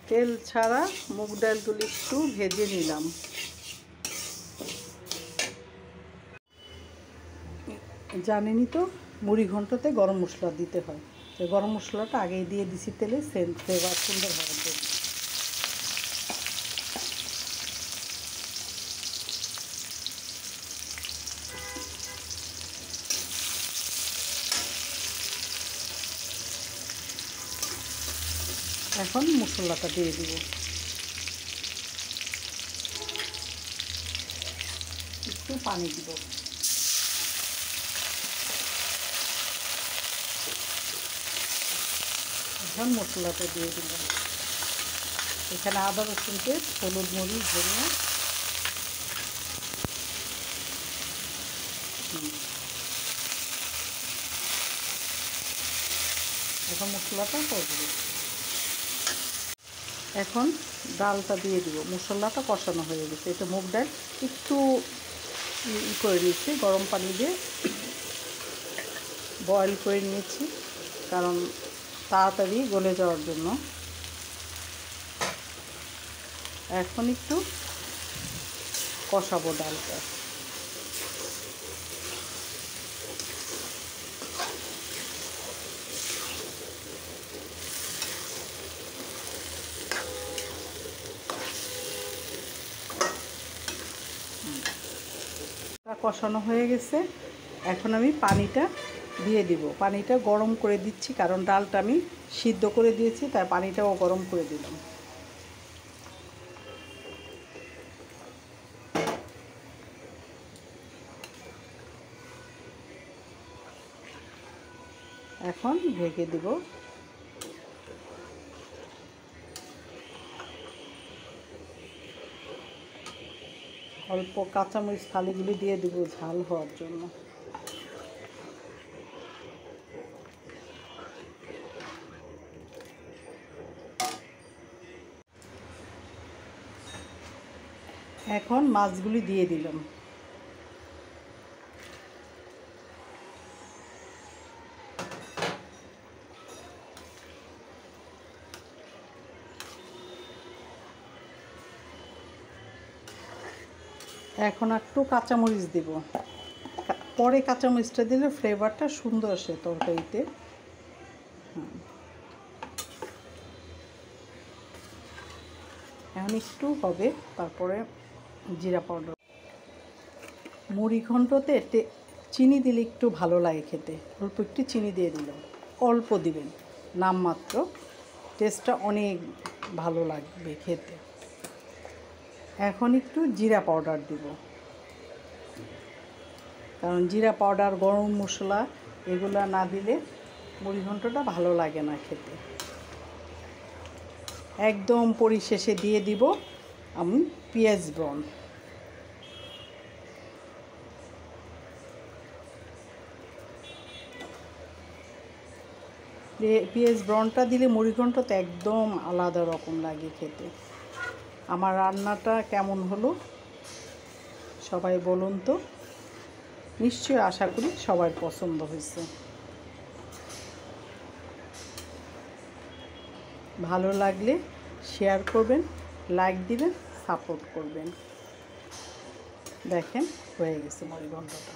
তেল ছাড়া মুগ ডালগুলি একটু ভেজে নিলাম। জানেনই তো মুড়ি ঘন্টতে গরম মশলা দিতে হয়, তো গরম মশলাটা আগেই দিয়ে দিছি তেলে, সেন্ট ফ্লেভার সুন্দর হওয়ার জন্য। এখন মশলাটা দিয়ে দিব। একটু পানি দিব। এখন মশলাটা দিয়ে দিলাম। এখানে আদা রসুন পেস্ট, হলুদ মরিচ ধনিয়া, এখন মশলাটা করে দেব। এখন ডালটা দিয়ে দিব। মশলাটা কষানো হয়ে গেছে। এটা মুগ ডাল একটু করে নিয়েছি, গরম পানি দিয়ে বয়েল করে নিয়েছি, কারণ তাড়াতাড়ি গলে যাওয়ার জন্য। এখন একটু কষাবো ডালটা। কষানো হয়ে গেছে। এখন আমি পানিটা দিয়ে দিব। পানিটা গরম করে দিচ্ছি, কারণ ডালটা আমি সিদ্ধ করে দিয়েছি, তাই পানিটাও গরম করে দিলাম। এখন ঢেকে দিব। অল্প কাঁচামরিচ ফালিগুলি দিয়ে দিব ঝাল হওয়ার জন্য। এখন মাছগুলি দিয়ে দিলাম। এখন একটু কাঁচামরিচ দিব। পরে কাঁচামরিচটা দিলে ফ্লেভারটা সুন্দর আসে তরকারিতে। এখন একটু হবে, তারপরে জিরা পাউডার। মুড়ি ঘন্টতে চিনি দিলে একটু ভালো লাগে খেতে। অল্প একটু চিনি দিয়ে দিলাম, অল্প দিবেন নামমাত্র, টেস্টটা অনেক ভালো লাগবে খেতে। এখন একটু জিরা পাউডার দিব, কারণ জিরা পাউডার গরম মশলা এগুলো না দিলে মুড়ি ঘন্টটা ভালো লাগে না খেতে। একদম পরিশেষে দিয়ে দিব আমি পেঁয়াজ ব্রাউন। পেঁয়াজ ব্রাউনটা দিলে মুড়ি ঘন্টতে একদম আলাদা রকম লাগে খেতে। আমার রান্নাটা কেমন হলো সবাই বলুন তো। নিশ্চয়ই আশা করি সবার পছন্দ হয়েছে। ভালো লাগলে শেয়ার করবেন, লাইক দিবেন, সাপোর্ট করবেন। দেখেন হয়ে গেছে মুড়ি ঘন্টটা।